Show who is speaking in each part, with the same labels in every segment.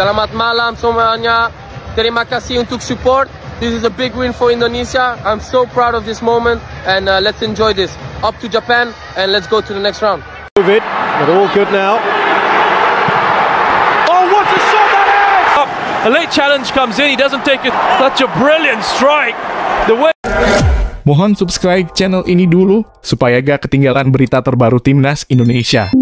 Speaker 1: Selamat malam semuanya. Terima kasih untuk support. This is a big win for Indonesia. I'm so proud of this moment, and let's enjoy this. Up to Japan, and let's go to the next round.
Speaker 2: Move it, but all good now. Oh, what a shot that is!
Speaker 3: A late challenge comes in. He doesn't take it. Such a brilliant strike. The way.
Speaker 4: Mohon subscribe channel ini dulu supaya gak ketinggalan berita terbaru Timnas Indonesia.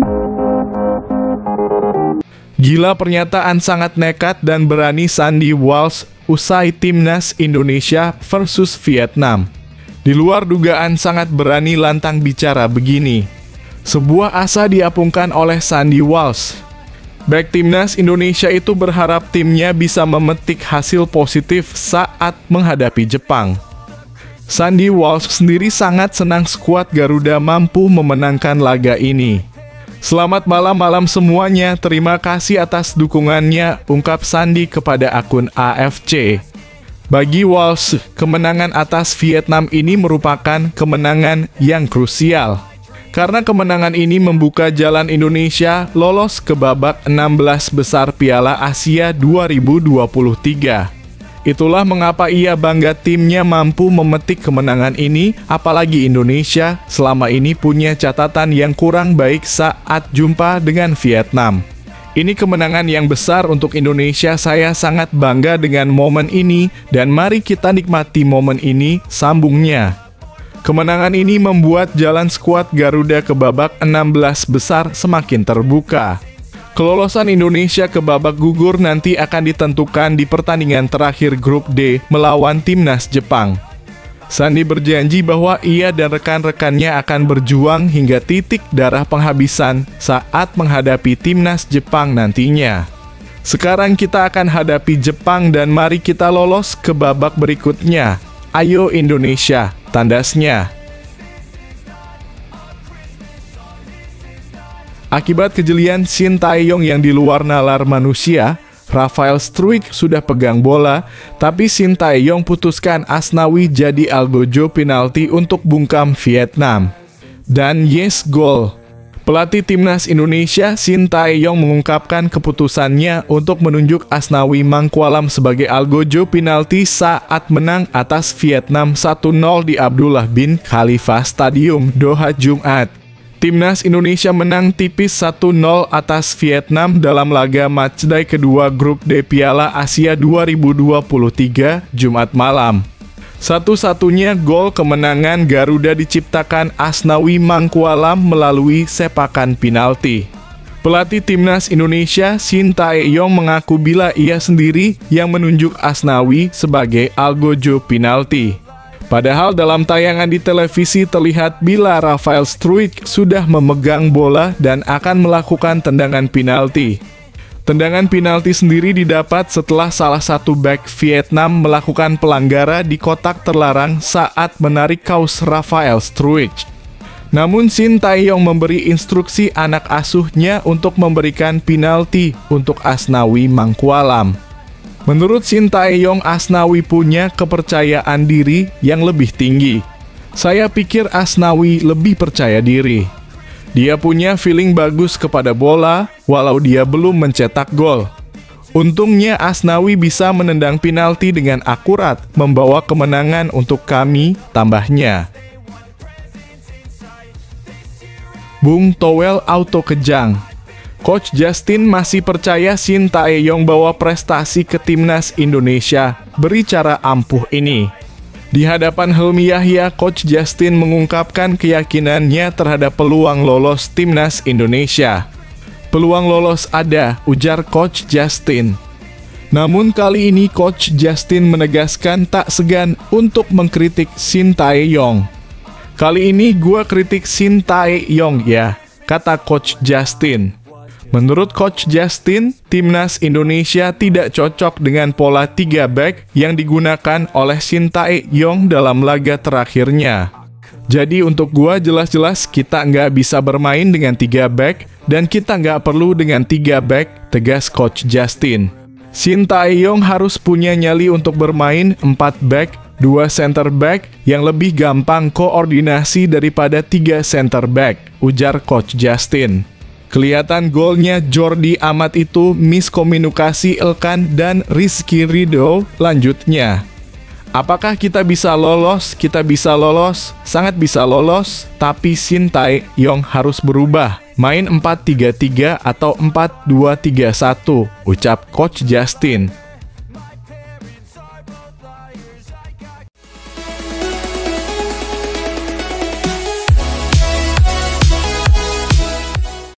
Speaker 4: Gila pernyataan sangat nekat dan berani Sandy Walsh usai Timnas Indonesia versus Vietnam. Di luar dugaan sangat berani lantang bicara begini. Sebuah asa diapungkan oleh Sandy Walsh. Back Timnas Indonesia itu berharap timnya bisa memetik hasil positif saat menghadapi Jepang. Sandy Walsh sendiri sangat senang skuad Garuda mampu memenangkan laga ini. Selamat malam semuanya, terima kasih atas dukungannya, ungkap Sandy kepada akun AFC. Bagi Walsh, kemenangan atas Vietnam ini merupakan kemenangan yang krusial. Karena kemenangan ini membuka jalan Indonesia lolos ke babak 16 besar Piala Asia 2023. Itulah mengapa ia bangga timnya mampu memetik kemenangan ini, apalagi Indonesia selama ini punya catatan yang kurang baik saat jumpa dengan Vietnam. Ini kemenangan yang besar untuk Indonesia, saya sangat bangga dengan momen ini, dan mari kita nikmati momen ini, sambungnya. Kemenangan ini membuat jalan skuad Garuda ke babak 16 besar semakin terbuka. Kelolosan Indonesia ke babak gugur nanti akan ditentukan di pertandingan terakhir grup D melawan Timnas Jepang. Sandy berjanji bahwa ia dan rekan-rekannya akan berjuang hingga titik darah penghabisan saat menghadapi Timnas Jepang nantinya. Sekarang kita akan hadapi Jepang dan mari kita lolos ke babak berikutnya. Ayo Indonesia, tandasnya. Akibat kejelian Shin Tae-yong yang di luar nalar manusia, Rafael Struijk sudah pegang bola, tapi Shin Tae-yong putuskan Asnawi jadi algojo penalti untuk bungkam Vietnam. Dan yes, gol. Pelatih Timnas Indonesia Shin Tae-yong mengungkapkan keputusannya untuk menunjuk Asnawi Mangkualam sebagai algojo penalti saat menang atas Vietnam 1-0 di Abdullah bin Khalifa Stadium, Doha, Jumat. Timnas Indonesia menang tipis 1-0 atas Vietnam dalam laga matchday kedua grup D Piala Asia 2023 Jumat malam. Satu-satunya gol kemenangan Garuda diciptakan Asnawi Mangkualam melalui sepakan penalti. Pelatih Timnas Indonesia Shin Tae-yong mengaku bila ia sendiri yang menunjuk Asnawi sebagai algojo penalti. Padahal dalam tayangan di televisi terlihat bila Rafael Struijk sudah memegang bola dan akan melakukan tendangan penalti. Tendangan penalti sendiri didapat setelah salah satu bek Vietnam melakukan pelanggaran di kotak terlarang saat menarik kaos Rafael Struijk. Namun Shin Tae-yong memberi instruksi anak asuhnya untuk memberikan penalti untuk Asnawi Mangkualam. Menurut Shin Tae-yong, Asnawi punya kepercayaan diri yang lebih tinggi. Saya pikir Asnawi lebih percaya diri. Dia punya feeling bagus kepada bola, walau dia belum mencetak gol. Untungnya Asnawi bisa menendang penalti dengan akurat, membawa kemenangan untuk kami, tambahnya. Bung Toel auto kejang. Coach Justin masih percaya Shin Tae-yong bawa prestasi ke Timnas Indonesia, beri cara ampuh ini. Di hadapan Helmi Yahya, Coach Justin mengungkapkan keyakinannya terhadap peluang lolos Timnas Indonesia. Peluang lolos ada, ujar Coach Justin. Namun kali ini Coach Justin menegaskan tak segan untuk mengkritik Shin Tae-yong. Kali ini gua kritik Shin Tae-yong ya, kata Coach Justin. Menurut Coach Justin, Timnas Indonesia tidak cocok dengan pola 3 back yang digunakan oleh Shin Tae-yong dalam laga terakhirnya. Jadi untuk gua jelas-jelas kita nggak bisa bermain dengan 3 back dan kita nggak perlu dengan 3 back, tegas Coach Justin. Shin Tae-yong harus punya nyali untuk bermain 4 back, 2 center back yang lebih gampang koordinasi daripada 3 center back, ujar Coach Justin. Kelihatan golnya Jordi Amat itu miskomunikasi Elkan dan Rizky Ridho lanjutnya. Apakah kita bisa lolos? Kita bisa lolos, sangat bisa lolos, tapi Sintayong harus berubah. Main 4-3-3 atau 4-2-3-1, ucap Coach Justin.